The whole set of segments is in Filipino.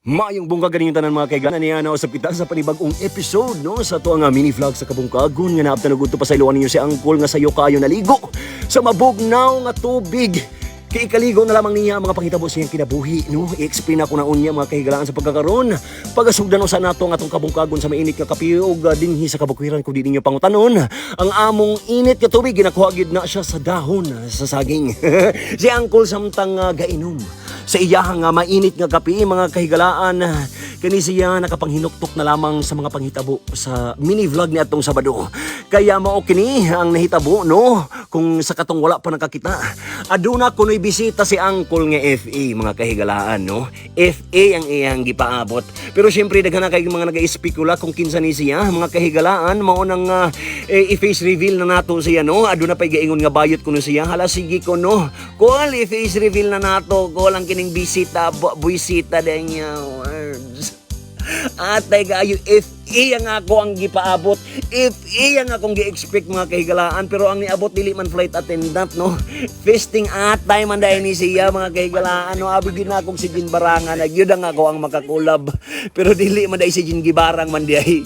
Maayong bungkag ganing tanan mga kaiganan niya na sa pita sa panibagong episode no sa to nga mini vlog sa kabungkagon nga naapta naguto pa sa iluwan ninyo si Angkol nga sayo kayo naligo sa mabugnaw nga tubig. Kay ikaligo na lamang niya ang mga panghitabo siyang kinabuhi no. I-explain ako na unya mga kahigalaan sa pagkakaron. Pagasugdan sa nato nga atong kabungkagon sa mainit nga kape ug dinhi sa kabukwiran ko di ninyo pangutanon. Ang among init nga tubig ginakuha gid na siya sa dahon sa saging. Si Angkol samtang gainom sa iyahang mainit nga kape mga kahigalaan. Kani siya nakapanghinuktok na lamang sa mga panghitabo sa mini vlog ni atong Sabado. Kaya mao kini ang nahitabo no kung sa katong wala pa nakakita. Aduna kuno'y bisita si Angkol nga FA mga kahigalaan no. FA ang iyang gipaabot. Pero syempre daghan na kay mga naga-espekula kung kinsa ni siya mga kahigalaan mao nang i-face reveal na nato siya no. Aduna pay gaingon nga bayot kuno siya. Hala sige ko no. Kol i-face reveal na nato ko lang kining bisita buisita niya words. Atay gayo FA ang ako ang gipaabot. FA ang akong gi-expect mga kahigalaan pero ang niabot dili man flight attendant no. Festing atay man dahil ni siya mga kahigalaan no. Abi gyud na akong si Jin Barangan nagyud ang ako ang makakulab pero dili man dahil si Jin Gibarang man diay.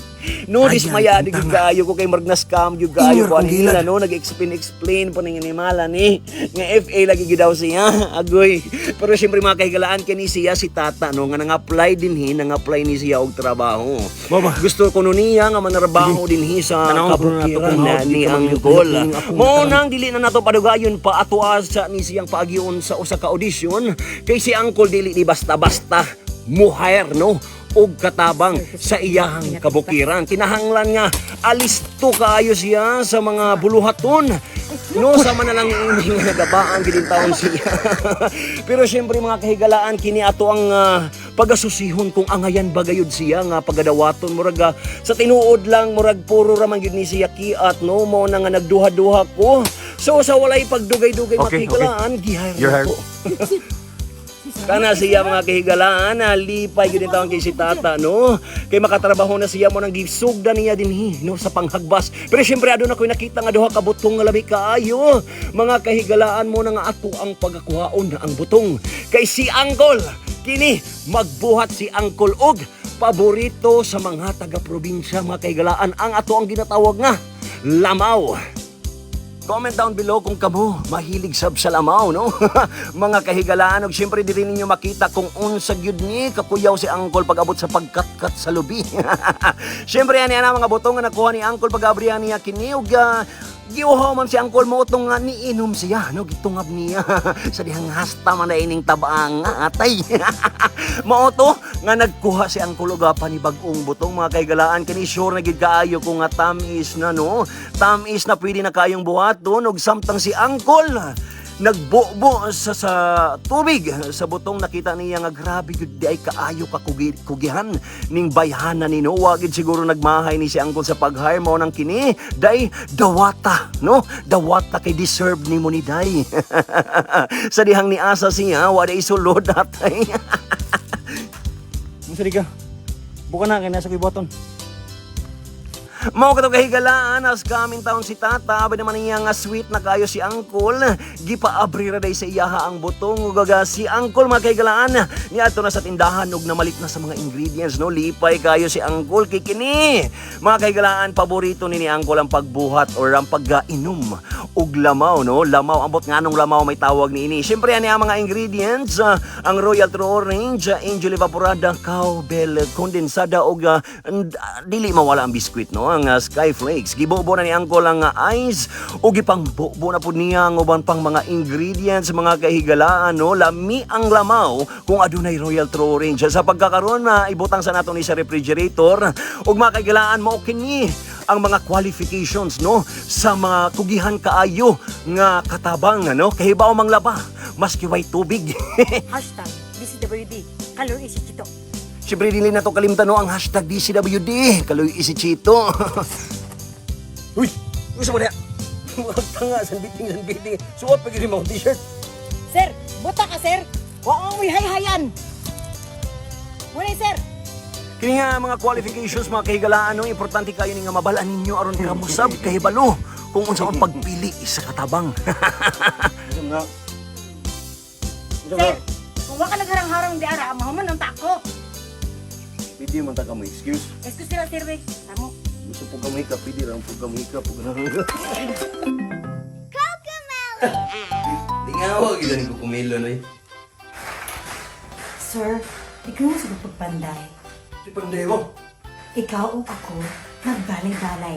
No dismaya di gyud kayo ko kay marg na scam gyud kayo ko anila no nag-explain po ning animala ni nga FA lagi gyud daw siya agoy. Pero syempre mga kahigalaan kani siya si Tata no nga nang-apply dinhi nang-apply ni siya og trabaho. Gusto ko niya nga manarbaho dinhi sa kabukiran ni Angkol. Mo nang dili na nato padugayon pa atuas sa ni siyang paagion sa usa ka audition kay si Angkol dili ni basta-basta muhair no og katabang sa iyahang kabukiran. Kinahanglan nga alisto kaayo siya sa mga buluhaton. No, sama na lang ining nagabaan gidin taon siya. Pero syempre mga kahigalaan kini ato ang pagasusihon kung angayan bagayod siya nga pagadawaton murag sa tinuod lang murag puro ra man gyud ni siya kiat no mo na nga nagduha-duha ko. So sa walay pagdugay-dugay mga kahigalaan gihire ko. Kana siya mga kahigalaan lipay gyud taon kay si Tata no kay makatrabaho na siya mo nang gisugdan niya dinhi no sa panghagbas. Pero syempre aduna koy nakita nga duha ka butong nga labi kaayo mga kahigalaan mo na nga ato ang pagakuhaon na ang butong kay si Angkol kini magbuhat si Angkol og paborito sa mga taga-probinsya mga kahigalaan ang ato ang ginatawag nga lamaw. Comment down below kung kamo mahilig sab sa lamaw no. Mga kahigalaan og syempre diri ninyo makita kung unsa gyud ni kakuyaw si Angkol pag-abot sa pagkatkat sa lubi. Syempre ani ana mga butong nga nakuha ni Angkol pag-abrihan niya kini og giuhaw man si Angkol mo utong nga niinom siya no gitungab niya sa dihang hasta man na ining tabang atay. Mao to nga nagkuha si Angkol og panibag-ong butong mga kahigalaan kini sure na gid kaayo kung nga tamis na no. Tamis na pwede na kayong buhaton og samtang si Angkol nagbubo sa tubig sa butong nakita niya nga grabe gud di ay kaayo ka kugihan ning bayhana ni Noah gid siguro nagmahay ni si Angkol sa pag-hire mo nang kini day dawata no dawata kay deserve ni mo ni day. Sa dihang ni asa siya wa day sulod atay. Musari ka. Buka na kay nasa kiboton. Mao kato kahigalaan as kaming taon si Tata abay naman niya nga sweet na kayo si Angkol gipaabri ra day sa iyaha ang butong ug si Angkol mga kahigalaan niadto na sa tindahan ug namalit na sa mga ingredients no lipay kayo si Angkol kay kini mga kahigalaan paborito ni Angkol ang pagbuhat or ang pag-inom og lamaw no lamaw ambot nganong lamaw may tawag ni ini syempre ani ang mga ingredients ang Royal True Orange Angel Evaporada Cowbell kondensada og dili mawala ang biskwit no ang Sky Flakes. Gibobo na ni Angkol ang ice o gipangbobo na po niya ang uban pang mga ingredients mga kahigalaan no lami ang lamaw kung adunay Royal True Orange sa pagkakaroon na ibutang sa nato ni sa refrigerator ug mga kahigalaan mao kini ang mga qualifications no sa mga tugihan kaayo nga katabang no kahibaw mang laba maski way tubig. #DCWD Kalor Isi Chito. Siyempre dili na to kalimtan no ang #DCWD Kaloy Isi Chito. Uy! Gusto mo na? Tanga, sanbiting. Suot pa gini mo t-shirt. Sir, buta ka sir. Wa mo hay-hayan. Muna sir. Kini nga mga qualifications mga kahigalaan no importante kayo ni nga mabalaan ninyo aron kamusab kahibalo kung unsa ang pagpili sa katabang. Sir, kung wa ka nagharang-harang di ara mahuman ang tako. pwede man ta ka mo excuse. Excuse sila, sir, wey. Tamo. Gusto po ka mahikap, pwede lang po ka mahikap. Di nga ako, gilan ko kumilo na eh. Sir, ikaw sa pagpanday. Di panday mo. Ikaw o ako, magbalay-balay.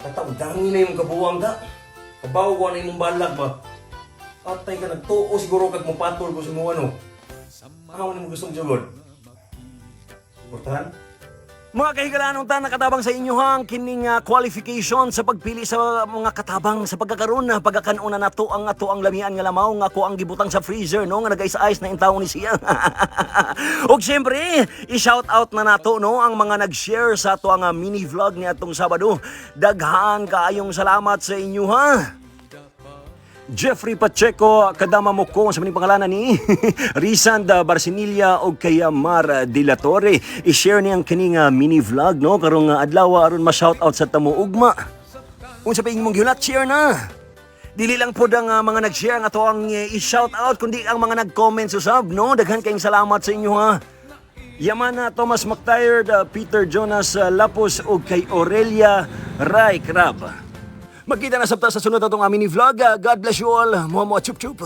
Tatagdangi na yung kabuwang ka. Kabawa na yung balag ba. Patay ka nagtuo siguro kag mapatol ko sa mga ano. Ako na mo gustong jugod. Suportahan? Mga kahigalanong ta nakatabang sa inyo hang kining qualification sa pagpili sa mga katabang sa pagkakaroon na pagkakanuna nato ang ato ang lamian nga lamaw nga ko ang gibutang sa freezer no nga nag-ice-ice na intawon ni siya. Og syempre, i-shout out na nato no ang mga nag-share sa ato ang mini vlog ni atong Sabado. Daghan kaayong salamat sa inyo ha. Jeffrey Pacheco, kadama mo ko sa maning pangalanan ni Rizand Barcinilla o kay Mar De La Torre. I-share niyang kining mini vlog no karong adlaw aron ma-shoutout sa tamo ugma. Unsa pa imong giulat, share na. Dili lang po ang mga nag-share nga to ang i-shoutout kundi ang mga nag-comment usab no. Daghan kayong salamat sa inyo ha. Yaman Thomas McTired, Peter Jonas Lapos o kay Aurelia Ray Crab. Magkita na sabta sa sunod atong mini vlog. God bless you all. Muha chup chup.